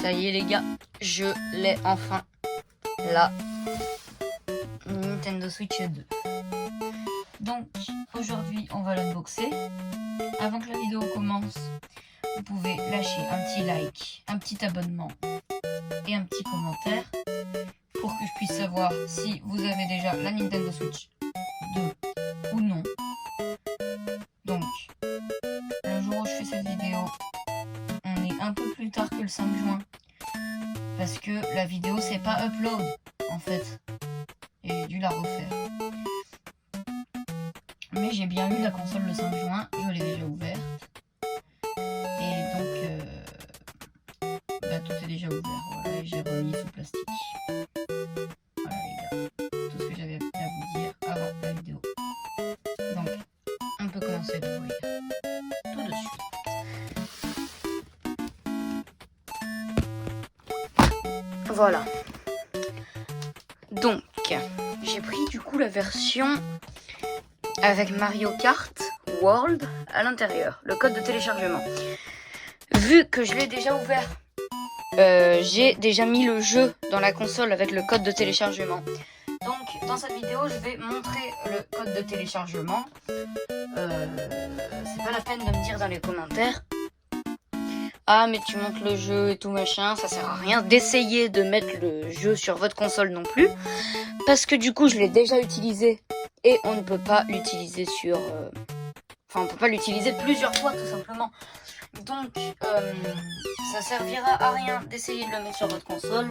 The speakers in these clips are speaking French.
Ça y est les gars, je l'ai enfin, la Nintendo Switch 2. Donc aujourd'hui on va l'unboxer. Avant que la vidéo commence, vous pouvez lâcher un petit like, un petit abonnement et un petit commentaire pour que je puisse savoir si vous avez déjà la Nintendo Switch 2 ou non. Donc le jour où je fais cette vidéo, on est un peu plus tard que le 5 juin. Parce que la vidéo c'est pas upload en fait. Et j'ai dû la refaire. Mais j'ai bien eu la console le 5 juin, je l'ai déjà ouverte. Et donc tout est déjà ouvert. Voilà, et j'ai remis sous plastique. Voilà les gars, tout ce que j'avais à vous dire avant la vidéo. Donc on peut commencer à l'ouvrir tout de suite. Voilà. Donc, j'ai pris du coup la version avec Mario Kart World à l'intérieur, le code de téléchargement. Vu que je l'ai déjà ouvert, j'ai déjà mis le jeu dans la console avec le code de téléchargement. Donc, dans cette vidéo, je vais montrer le code de téléchargement. C'est pas la peine de me dire dans les commentaires: ah mais tu montes le jeu et tout machin, ça sert à rien d'essayer de mettre le jeu sur votre console non plus, parce que du coup je l'ai déjà utilisé et on ne peut pas l'utiliser sur... on peut pas l'utiliser plusieurs fois tout simplement. Donc ça servira à rien d'essayer de le mettre sur votre console,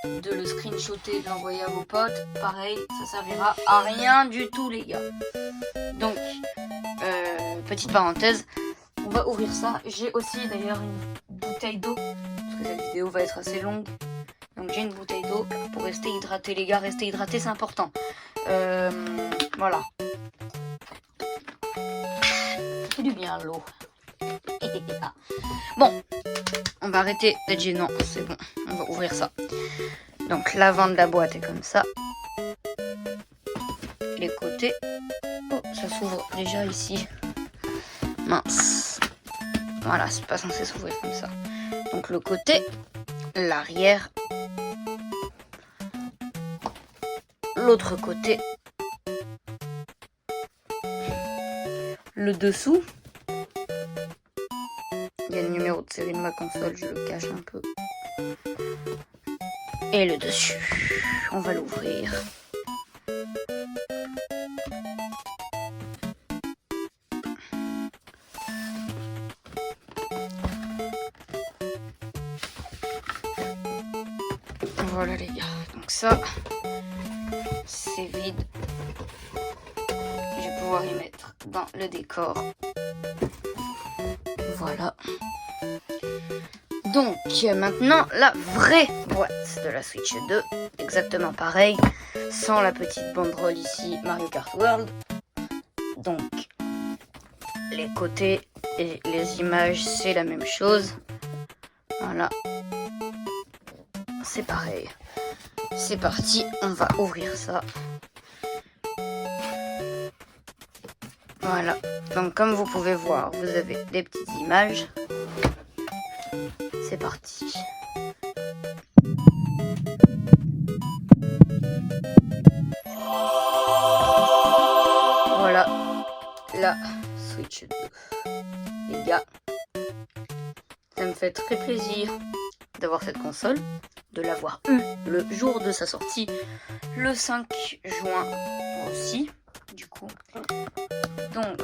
de le screenshotter, de l'envoyer à vos potes, pareil, ça servira à rien du tout les gars. Donc, petite parenthèse, on va ouvrir ça. J'ai aussi d'ailleurs une bouteille d'eau, parce que cette vidéo va être assez longue. Donc j'ai une bouteille d'eau pour rester hydraté les gars, rester hydraté c'est important. Voilà. C'est du bien l'eau. Bon, on va arrêter d'être gênant, c'est bon, on va ouvrir ça. Donc l'avant de la boîte est comme ça. Les côtés. Oh, ça s'ouvre déjà ici. Mince. Voilà, c'est pas censé s'ouvrir comme ça. Donc le côté, l'arrière, l'autre côté, le dessous. Il y a le numéro de série de ma console, je le cache un peu. Et le dessus, on va l'ouvrir. Voilà les gars, donc ça, c'est vide. Je vais pouvoir y mettre dans le décor. Voilà. Donc maintenant la vraie boîte de la Switch 2, exactement pareil, sans la petite banderole ici Mario Kart World. Donc les côtés et les images c'est la même chose. Voilà. C'est pareil. C'est parti, on va ouvrir ça. Voilà. Donc comme vous pouvez voir, vous avez des petites images. C'est parti. Voilà la Switch 2. Les gars, ça me fait très plaisir d'avoir cette console, de l'avoir eu le jour de sa sortie, le 5 juin aussi, du coup. Donc,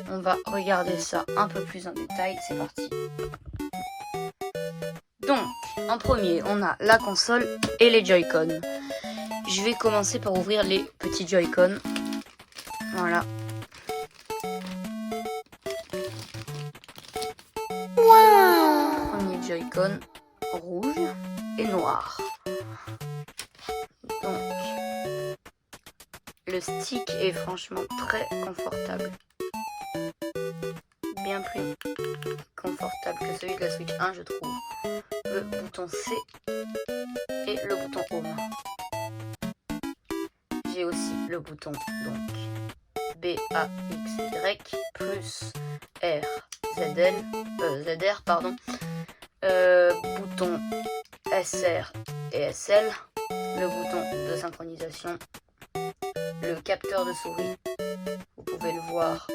on va regarder ça un peu plus en détail, c'est parti. Donc, en premier, on a la console et les Joy-Con. Je vais commencer par ouvrir les petits Joy-Con. Voilà. Premier Joy-Con rouge et noir. Donc, le stick est franchement très confortable. Bien plus confortable que celui de la Switch 1, je trouve. Le bouton C et le bouton Home. J'ai aussi le bouton donc BAXY plus ZR pardon, bouton SR et SL, le bouton de synchronisation, le capteur de souris, vous pouvez le voir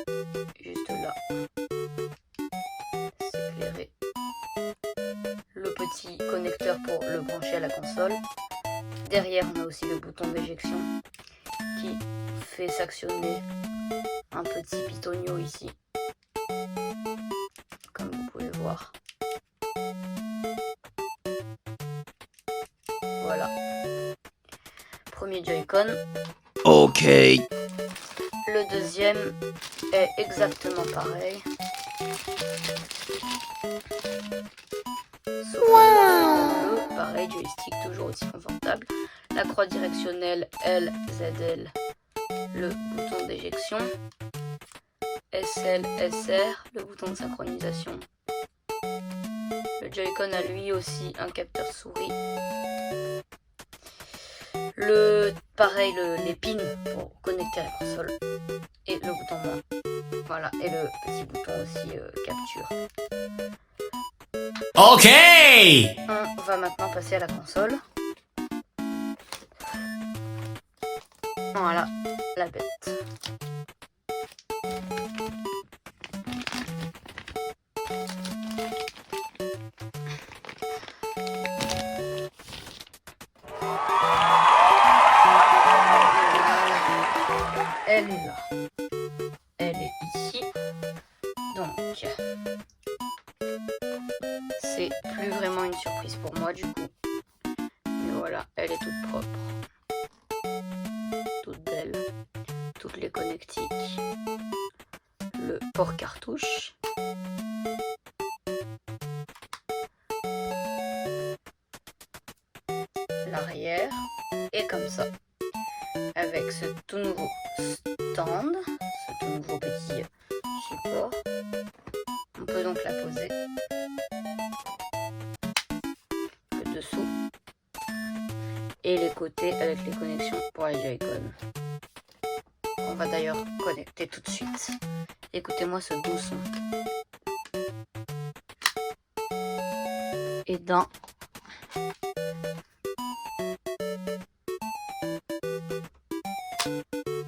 juste là, c'est éclairé, le petit connecteur pour le brancher à la console. Derrière, on a aussi le bouton d'éjection qui fait s'actionner un petit pitonio ici, comme vous pouvez voir. Voilà. Premier Joy-Con. Ok. Le deuxième est exactement pareil. Sauf que pareil, joystick toujours aussi confortable. La croix directionnelle L, ZL, le bouton d'éjection. SL, SR, le bouton de synchronisation. Le Joy-Con a lui aussi un capteur souris. Pareil, les pins pour connecter à la console. Et le bouton moins. Voilà, et le petit bouton aussi capture. Ok. On va maintenant passer à la console. Voilà, la bête. Elle est là. Elle est ici. Donc, c'est plus vraiment une surprise pour moi du coup. Mais voilà, elle est toute propre. Toute belle. Toutes les connectiques. Le port cartouche. L'arrière. Et comme ça. Avec ce tout nouveau stand. Ce tout nouveau petit support. On peut donc la poser le dessous et les côtés avec les connexions pour les Joy-Con. On va d'ailleurs connecter tout de suite. Écoutez-moi ce doux son. Et d'un.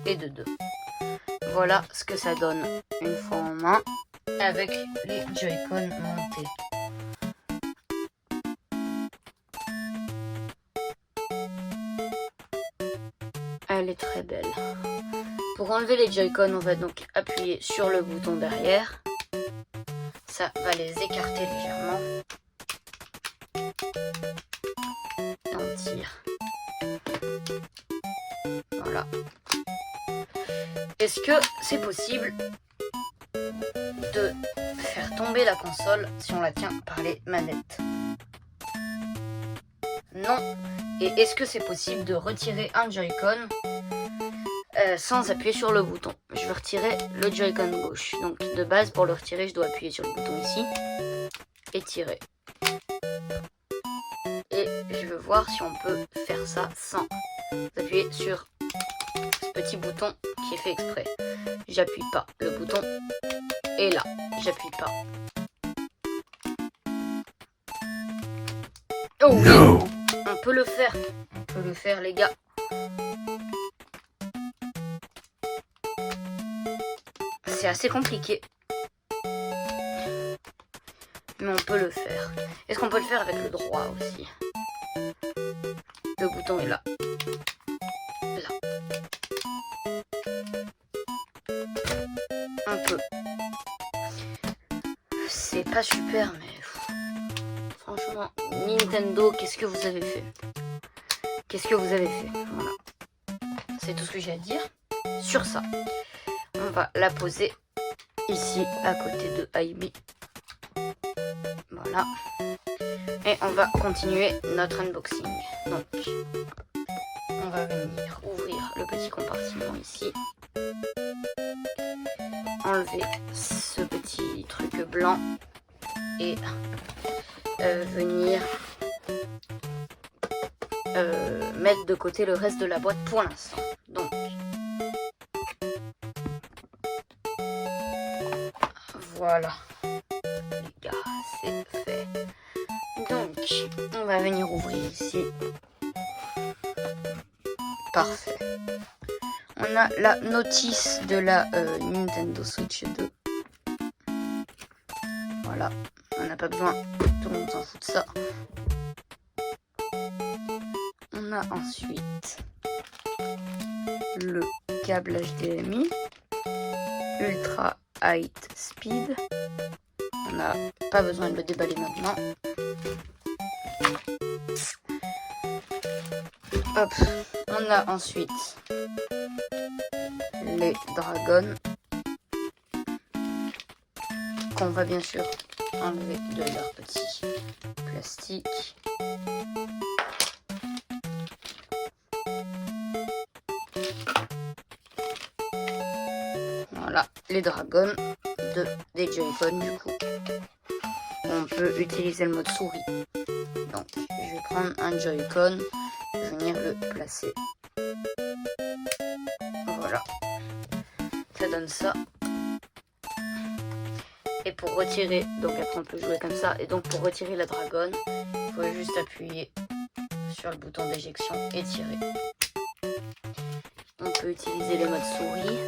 Et de deux. Voilà ce que ça donne une fois en main avec les Joy-Con montés. Elle est très belle. Pour enlever les Joy-Con, on va donc appuyer sur le bouton derrière. Ça va les écarter légèrement. Et on tire. Voilà. Est-ce que c'est possible de faire tomber la console si on la tient par les manettes? Non. Et est-ce que c'est possible de retirer un Joy-Con sans appuyer sur le bouton? Je vais retirer le Joy-Con gauche. Donc de base, pour le retirer, je dois appuyer sur le bouton ici et tirer. Et je veux voir si on peut faire ça sans appuyer sur ce petit bouton qui est fait exprès. J'appuie pas. Le bouton est là. J'appuie pas. Oh oui, No. on peut le faire. On peut le faire, les gars. C'est assez compliqué. Mais on peut le faire. Est-ce qu'on peut le faire avec le droit aussi? Le bouton est là. Là. On peut. C'est pas super, mais... Franchement, Nintendo, qu'est-ce que vous avez fait? Qu'est-ce que vous avez fait? Voilà. C'est tout ce que j'ai à dire sur ça. On va la poser ici, à côté de Aibi. Voilà. Et on va continuer notre unboxing. Donc, on va venir ouvrir le petit compartiment ici. Enlever ce petit truc blanc. Et venir mettre de côté le reste de la boîte pour l'instant. Donc, voilà. Les gars, c'est fait. réglage. On va venir ouvrir ici. Parfait. On a la notice de la Nintendo Switch 2. Voilà, on n'a pas besoin, tout le monde s'en fout de ça. On a ensuite le câble HDMI, Ultra High Speed. On n'a pas besoin de le déballer maintenant. Hop, on a ensuite les dragons qu'on va bien sûr enlever de leur petit plastique. Voilà, les dragons des Joy-Con du coup. On peut utiliser le mode souris. Donc, je vais prendre un Joy-Con, venir le placer. Voilà, ça donne ça. Et pour retirer, donc après on peut jouer comme ça, et donc pour retirer la dragonne, il faut juste appuyer sur le bouton d'éjection et tirer. On peut utiliser les modes souris.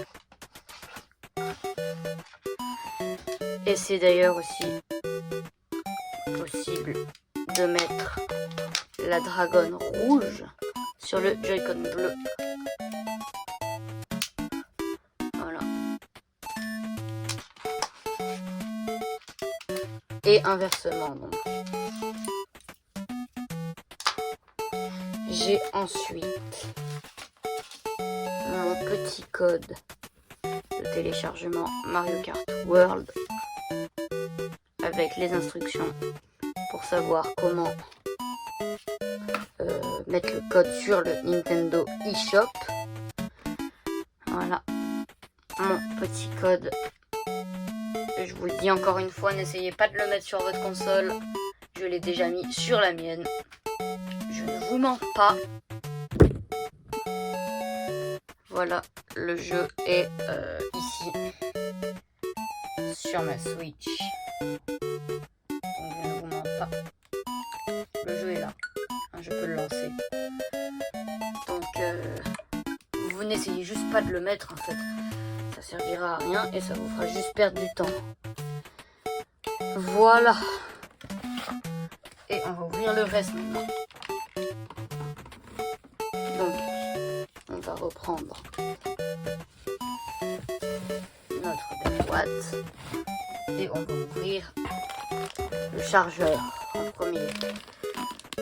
Et c'est d'ailleurs aussi possible de mettre la dragonne rouge sur le Joy-Con bleu. Voilà. Et inversement donc. J'ai ensuite mon petit code de téléchargement Mario Kart World avec les instructions pour savoir comment mettre le code sur le Nintendo eShop. Voilà mon petit code. Je vous le dis encore une fois, n'essayez pas de le mettre sur votre console. Je l'ai déjà mis sur la mienne. Je ne vous mens pas. Voilà, le jeu est ici, sur ma Switch. Donc je ne vous mens pas. Le jeu est là. Je peux le lancer. Donc vous n'essayez juste pas de le mettre en fait. Ça servira à rien et ça vous fera juste perdre du temps. Voilà. Et on va ouvrir le reste maintenant. Donc, on va reprendre notre belle boîte et on va ouvrir le chargeur en premier.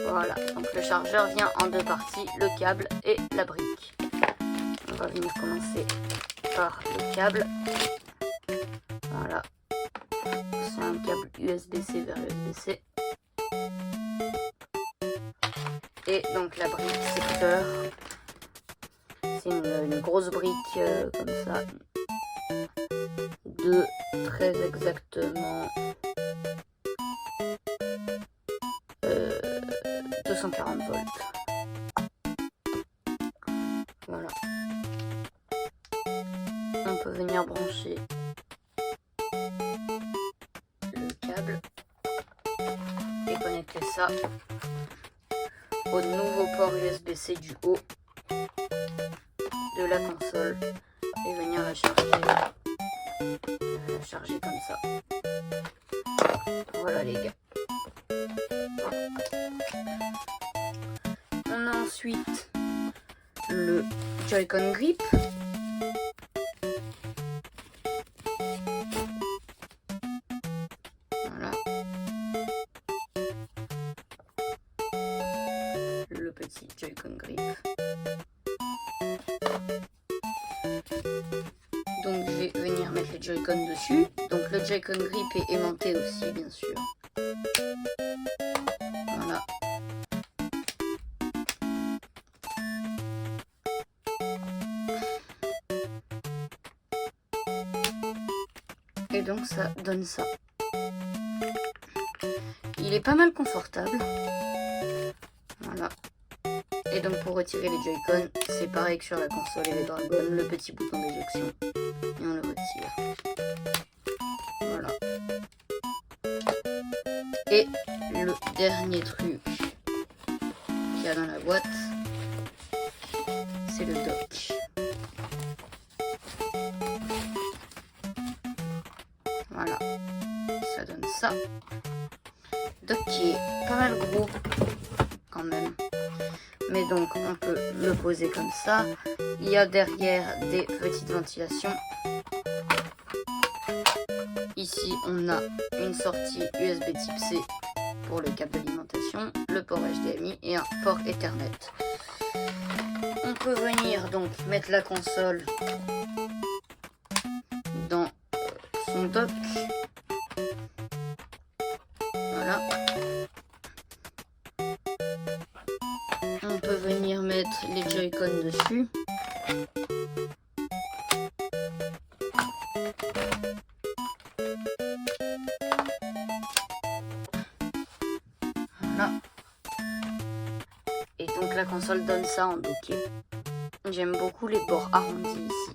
Voilà, donc le chargeur vient en deux parties, le câble et la brique. On va venir commencer par le câble. Voilà, c'est un câble USB-C vers USB-C. Et donc la brique secteur, c'est une grosse brique comme ça, de très exactement 240 volts. Voilà. On peut venir brancher le câble et connecter ça au nouveau port USB-C du haut de la console et venir la charger comme ça. Voilà les gars. On a ensuite le Joy-Con Grip. Voilà. Le petit Joy-Con Grip. Donc je vais venir mettre les Joy-Con dessus. Donc le Joy-Con Grip est aimanté aussi bien sûr. Voilà. Et donc ça donne ça. Il est pas mal confortable. Voilà. Et donc pour retirer les Joy-Con, c'est pareil que sur la console et les Dragons, le petit bouton d'éjection. Et on le retire. Voilà. Et le dernier truc qu'il y a dans la boîte, c'est le dock. Voilà, ça donne ça. Dock qui est pas mal gros quand même. Mais donc on peut le poser comme ça. Il y a derrière des petites ventilations. Ici on a une sortie USB type C pour le câble d'alimentation, le port HDMI et un port Ethernet. On peut venir donc mettre la console dans son dock. Voilà. On peut venir mettre les Joy-Con dessus. Voilà. Et donc la console donne ça en docké. J'aime beaucoup les bords arrondis ici.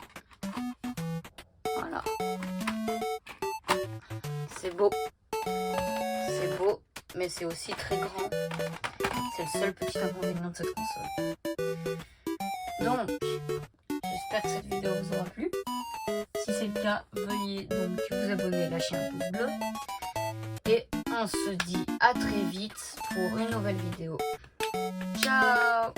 Voilà. C'est beau. C'est beau, mais c'est aussi très grand. C'est le seul petit inconvénient de cette console. Donc, j'espère que cette vidéo vous aura plu. Si c'est le cas, veuillez donc vous abonner, lâcher un pouce bleu. Et on se dit à très vite pour une nouvelle vidéo. Ciao!